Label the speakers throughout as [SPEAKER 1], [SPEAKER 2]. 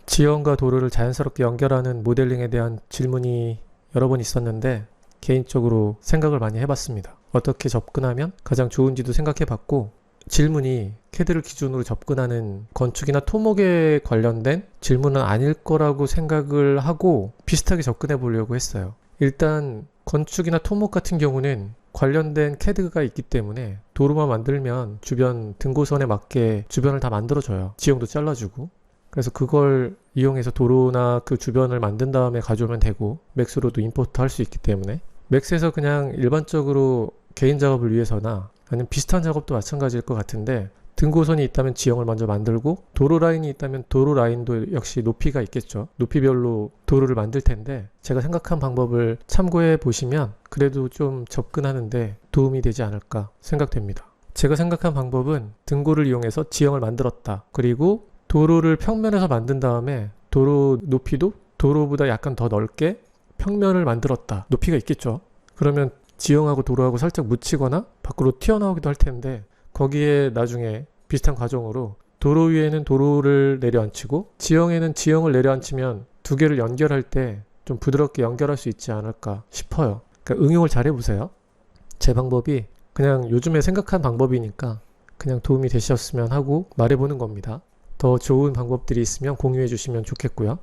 [SPEAKER 1] 지형과 도로를 자연스럽게 연결하는 모델링에 대한 질문이 여러 번 있었는데 개인적으로 생각을 많이 해봤습니다. 어떻게 접근하면 가장 좋은지도 생각해봤고 질문이 캐드를 기준으로 접근하는 건축이나 토목에 관련된 질문은 아닐 거라고 생각을 하고 비슷하게 접근해 보려고 했어요. 일단 건축이나 토목 같은 경우는 관련된 캐드가 있기 때문에 도로만 만들면 주변 등고선에 맞게 주변을 다 만들어줘요. 지형도 잘라주고. 그래서 그걸 이용해서 도로나 그 주변을 만든 다음에 가져오면 되고 맥스로도 임포트 할 수 있기 때문에 맥스에서 그냥 일반적으로 개인 작업을 위해서나 아니면 비슷한 작업도 마찬가지일 것 같은데 등고선이 있다면 지형을 먼저 만들고 도로 라인이 있다면 도로 라인도 역시 높이가 있겠죠. 높이별로 도로를 만들 텐데 제가 생각한 방법을 참고해 보시면 그래도 좀 접근하는데 도움이 되지 않을까 생각됩니다. 제가 생각한 방법은 등고를 이용해서 지형을 만들었다. 그리고 도로를 평면에서 만든 다음에 도로 높이도 도로보다 약간 더 넓게 평면을 만들었다. 높이가 있겠죠. 그러면 지형하고 도로하고 살짝 묻히거나 밖으로 튀어나오기도 할 텐데 거기에 나중에 비슷한 과정으로 도로 위에는 도로를 내려앉히고 지형에는 지형을 내려앉히면 두 개를 연결할 때 좀 부드럽게 연결할 수 있지 않을까 싶어요. 그러니까 응용을 잘 해보세요. 제 방법이 그냥 요즘에 생각한 방법이니까 그냥 도움이 되셨으면 하고 말해보는 겁니다. 더 좋은 방법들이 있으면 공유해 주시면 좋겠고요.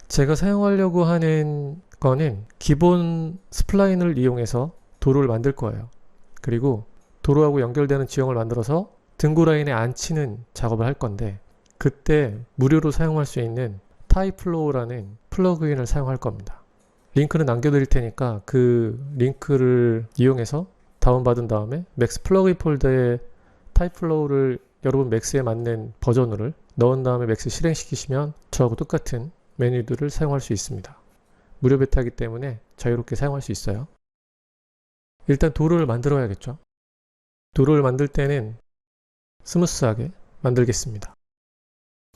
[SPEAKER 1] 제가 사용하려고 하는 거는 기본 스플라인을 이용해서 도로를 만들 거예요. 그리고 도로하고 연결되는 지형을 만들어서 등고 라인에 앉히는 작업을 할 건데 그때 무료로 사용할 수 있는 타입플로우라는 플러그인을 사용할 겁니다. 링크는 남겨드릴 테니까 그 링크를 이용해서 다운받은 다음에 맥스 플러그인 폴더에 타입플로우를 여러분 맥스에 맞는 버전을 넣은 다음에 맥스 실행시키시면 저하고 똑같은 메뉴들을 사용할 수 있습니다. 무료 베타이기 때문에 자유롭게 사용할 수 있어요. 일단 도로를 만들어야겠죠. 도로를 만들 때는 스무스하게 만들겠습니다.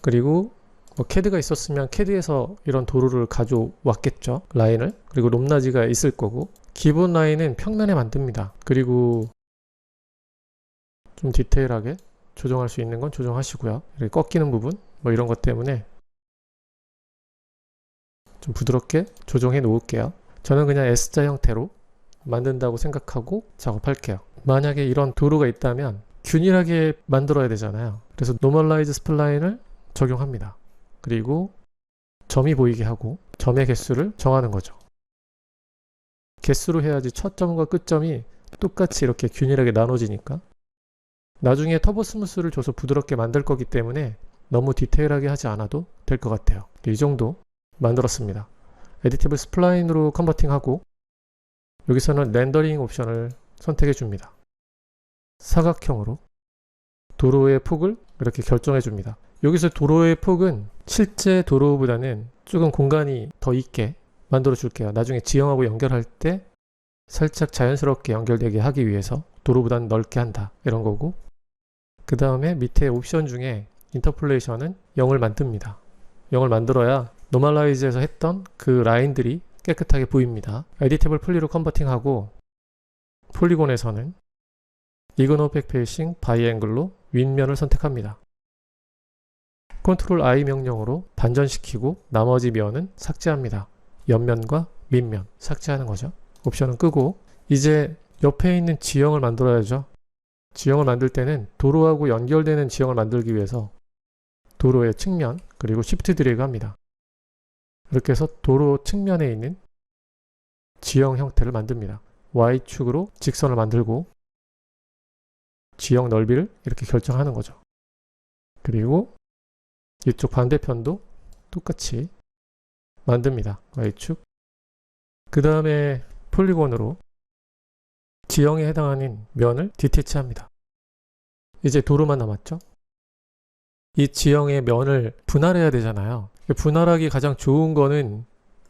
[SPEAKER 1] 그리고 뭐 캐드가 있었으면 캐드에서 이런 도로를 가져왔겠죠. 라인을. 그리고 높낮이가 있을 거고 기본 라인은 평면에 만듭니다. 그리고 좀 디테일하게 조정할 수 있는 건 조정하시고요. 이렇게 꺾이는 부분 뭐 이런 것 때문에 좀 부드럽게 조정해 놓을게요. 저는 그냥 S자 형태로 만든다고 생각하고 작업할게요. 만약에 이런 도로가 있다면 균일하게 만들어야 되잖아요. 그래서 노멀라이즈 스플라인을 적용합니다. 그리고 점이 보이게 하고 점의 개수를 정하는 거죠. 개수로 해야지 첫 점과 끝점이 똑같이 이렇게 균일하게 나눠지니까 나중에 터보 스무스를 줘서 부드럽게 만들 거기 때문에 너무 디테일하게 하지 않아도 될 것 같아요. 이 정도 만들었습니다. 에디티블 스플라인으로 컨버팅하고 여기서는 렌더링 옵션을 선택해 줍니다. 사각형으로 도로의 폭을 이렇게 결정해 줍니다. 여기서 도로의 폭은 실제 도로보다는 조금 공간이 더 있게 만들어 줄게요. 나중에 지형하고 연결할 때 살짝 자연스럽게 연결되게 하기 위해서 도로보다는 넓게 한다 이런 거고 그 다음에 밑에 옵션 중에 인터폴레이션은 0을 만듭니다. 0을 만들어야 노멀라이즈에서 했던 그 라인들이 깨끗하게 보입니다. 에디테이블 폴리로 컨버팅하고 폴리곤에서는 이그노 백페이싱 바이앵글로 윗면을 선택합니다. 컨트롤 I 명령으로 반전시키고 나머지 면은 삭제합니다. 옆면과 밑면 삭제하는 거죠. 옵션은 끄고 이제 옆에 있는 지형을 만들어야죠. 지형을 만들 때는 도로하고 연결되는 지형을 만들기 위해서 도로의 측면 그리고 Shift 드래그 합니다. 이렇게 해서 도로 측면에 있는 지형 형태를 만듭니다. Y축으로 직선을 만들고 지형 넓이를 이렇게 결정하는 거죠. 그리고 이쪽 반대편도 똑같이 만듭니다. Y축. 그 다음에 폴리곤으로 지형에 해당하는 면을 디태치합니다. 이제 도로만 남았죠. 이 지형의 면을 분할해야 되잖아요. 분할하기 가장 좋은 거는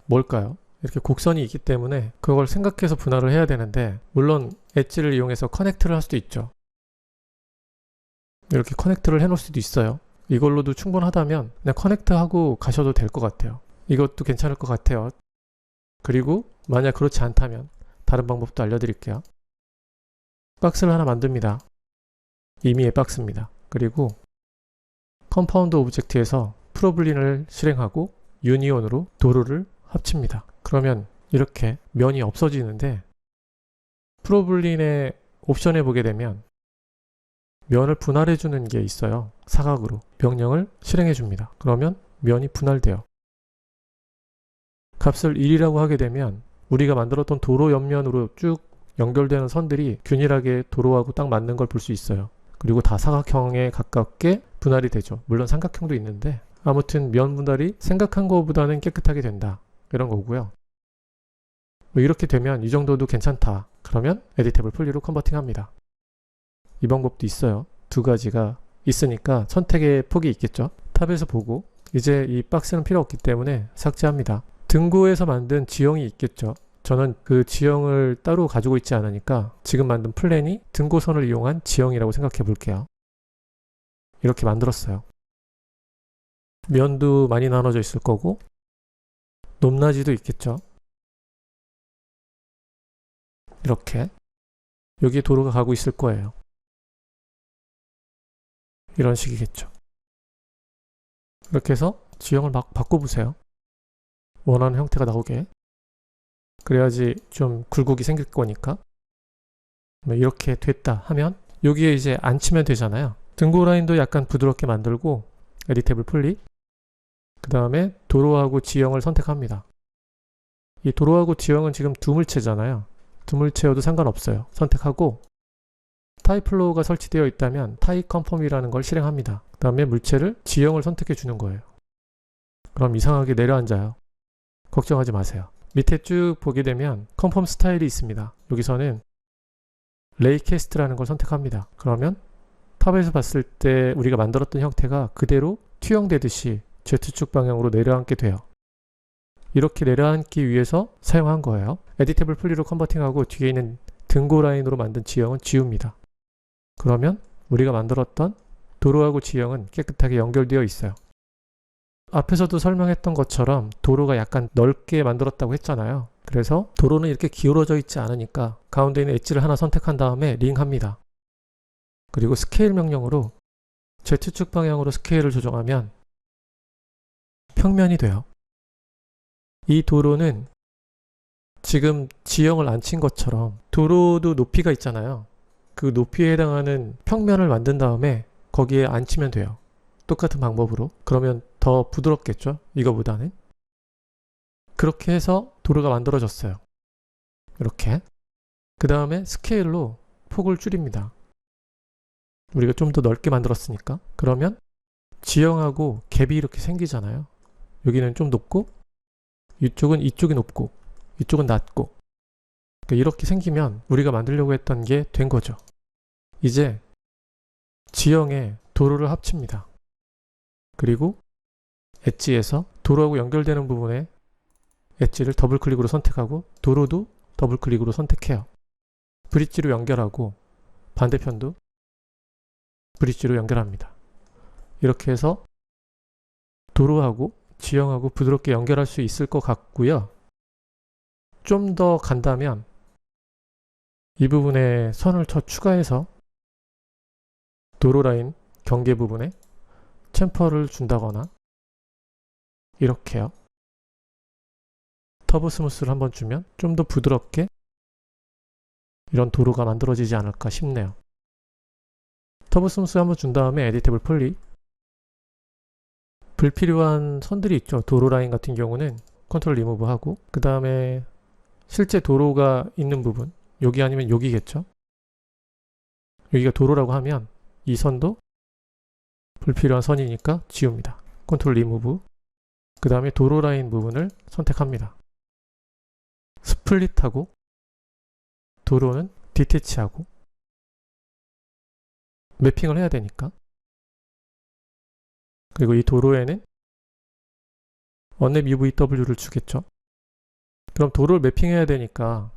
[SPEAKER 1] 뭘까요? 이렇게 곡선이 있기 때문에 그걸 생각해서 분할을 해야 되는데 물론 엣지를 이용해서 커넥트를 할 수도 있죠. 이렇게 커넥트를 해 놓을 수도 있어요. 이걸로도 충분하다면 그냥 커넥트하고 가셔도 될 것 같아요. 이것도 괜찮을 것 같아요. 그리고 만약 그렇지 않다면 다른 방법도 알려드릴게요. 박스를 하나 만듭니다. 임의의 박스입니다. 그리고 컴파운드 오브젝트에서 프로블린을 실행하고 유니온으로 도로를 합칩니다. 그러면 이렇게 면이 없어지는데 프로블린의 옵션에 보게 되면 면을 분할해 주는 게 있어요. 사각으로 명령을 실행해 줍니다. 그러면 면이 분할돼요. 값을 1이라고 하게 되면 우리가 만들었던 도로 옆면으로 쭉 연결되는 선들이 균일하게 도로하고 딱 맞는 걸 볼 수 있어요. 그리고 다 사각형에 가깝게 분할이 되죠. 물론 삼각형도 있는데 아무튼 면 분할이 생각한 것보다는 깨끗하게 된다. 이런 거고요. 이렇게 되면 이 정도도 괜찮다. 그러면 에디테이블 풀리로 컨버팅 합니다. 이 방법도 있어요. 두 가지가 있으니까 선택의 폭이 있겠죠. 탑에서 보고 이제 이 박스는 필요 없기 때문에 삭제합니다. 등고에서 만든 지형이 있겠죠. 저는 그 지형을 따로 가지고 있지 않으니까 지금 만든 플랜이 등고선을 이용한 지형이라고 생각해 볼게요. 이렇게 만들었어요. 면도 많이 나눠져 있을 거고 높낮이도 있겠죠. 이렇게 여기에 도로가 가고 있을 거예요. 이런 식이겠죠. 이렇게 해서 지형을 막 바꿔보세요. 원하는 형태가 나오게. 그래야지 좀 굴곡이 생길 거니까. 이렇게 됐다 하면 여기에 이제 앉히면 되잖아요. 등고 라인도 약간 부드럽게 만들고 에디테이블 풀리, 그 다음에 도로하고 지형을 선택합니다. 이 도로하고 지형은 지금 두물체잖아요. 두물체여도 상관없어요. 선택하고 타입 플로우가 설치되어 있다면 타입 컨펌이라는 걸 실행합니다. 그 다음에 물체를 지형을 선택해 주는 거예요. 그럼 이상하게 내려앉아요. 걱정하지 마세요. 밑에 쭉 보게 되면 컨펌 스타일이 있습니다. 여기서는 레이캐스트라는 걸 선택합니다. 그러면 탑에서 봤을 때 우리가 만들었던 형태가 그대로 투영되듯이 Z축 방향으로 내려앉게 돼요. 이렇게 내려앉기 위해서 사용한 거예요. 에디테이블 풀리로 컨버팅하고 뒤에 있는 등고 라인으로 만든 지형은 지웁니다. 그러면 우리가 만들었던 도로하고 지형은 깨끗하게 연결되어 있어요. 앞에서도 설명했던 것처럼 도로가 약간 넓게 만들었다고 했잖아요. 그래서 도로는 이렇게 기울어져 있지 않으니까 가운데 있는 엣지를 하나 선택한 다음에 링합니다. 그리고 스케일 명령으로 Z축 방향으로 스케일을 조정하면 평면이 돼요. 이 도로는 지금 지형을 앉힌 것처럼 도로도 높이가 있잖아요. 그 높이에 해당하는 평면을 만든 다음에 거기에 앉히면 돼요. 똑같은 방법으로. 그러면 더 부드럽겠죠? 이거보다는. 그렇게 해서 도로가 만들어졌어요. 이렇게. 그 다음에 스케일로 폭을 줄입니다. 우리가 좀 더 넓게 만들었으니까. 그러면 지형하고 갭이 이렇게 생기잖아요. 여기는 좀 높고 이쪽이 높고 이쪽은 낮고. 그러니까 이렇게 생기면 우리가 만들려고 했던 게 된 거죠. 이제 지형에 도로를 합칩니다. 그리고 엣지에서 도로하고 연결되는 부분에 엣지를 더블 클릭으로 선택하고 도로도 더블 클릭으로 선택해요. 브릿지로 연결하고 반대편도 브릿지로 연결합니다. 이렇게 해서 도로하고 지형하고 부드럽게 연결할 수 있을 것 같고요. 좀 더 간다면 이 부분에 선을 더 추가해서 도로 라인 경계 부분에 챔퍼를 준다거나 이렇게요. 터보 스무스를 한번 주면 좀 더 부드럽게 이런 도로가 만들어지지 않을까 싶네요. 터보 스무스 한번 준 다음에 에디테이블 풀리, 불필요한 선들이 있죠. 도로 라인 같은 경우는 컨트롤 리무브 하고, 그 다음에 실제 도로가 있는 부분, 여기 아니면 여기겠죠. 여기가 도로라고 하면 이 선도 불필요한 선이니까 지웁니다. 컨트롤 리무브. 그 다음에 도로 라인 부분을 선택합니다. 스플릿하고 도로는 디태치하고 매핑을 해야 되니까. 그리고 이 도로에는 언랩 UVW를 주겠죠. 그럼 도로를 매핑해야 되니까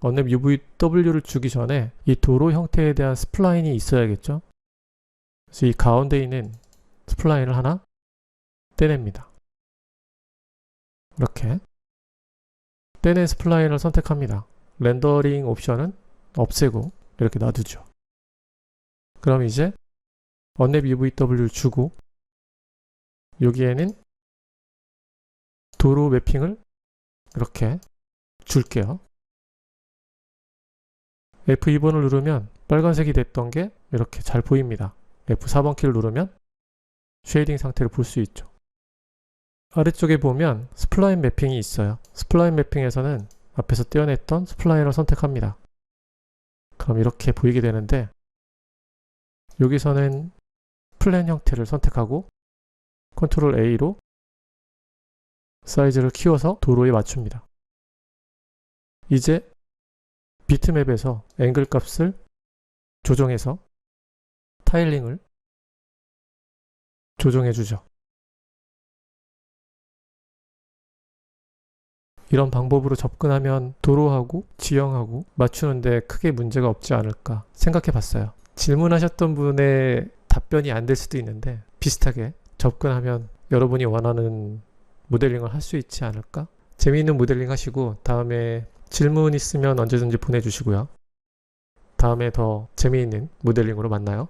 [SPEAKER 1] 언랩 UVW를 주기 전에 이 도로 형태에 대한 스플라인이 있어야겠죠. 그래서 이 가운데 있는 스플라인을 하나 떼냅니다. 이렇게 떼낸 스플라인을 선택합니다. 렌더링 옵션은 없애고 이렇게 놔두죠. 그럼 이제 언랩 UVW를 주고 여기에는 도로 매핑을 이렇게 줄게요. F2번을 누르면 빨간색이 됐던 게 이렇게 잘 보입니다. F4번 키를 누르면 쉐이딩 상태를 볼 수 있죠. 아래쪽에 보면 스플라인 매핑이 있어요. 스플라인 매핑에서는 앞에서 떼어냈던 스플라인을 선택합니다. 그럼 이렇게 보이게 되는데, 여기서는 플랜 형태를 선택하고 컨트롤 A로 사이즈를 키워서 도로에 맞춥니다. 이제 비트맵에서 앵글 값을 조정해서 타일링을 조정해 주죠. 이런 방법으로 접근하면 도로하고 지형하고 맞추는데 크게 문제가 없지 않을까 생각해 봤어요. 질문하셨던 분의 답변이 안 될 수도 있는데 비슷하게 접근하면 여러분이 원하는 모델링을 할 수 있지 않을까? 재미있는 모델링 하시고 다음에 질문 있으면 언제든지 보내주시고요. 다음에 더 재미있는 모델링으로 만나요.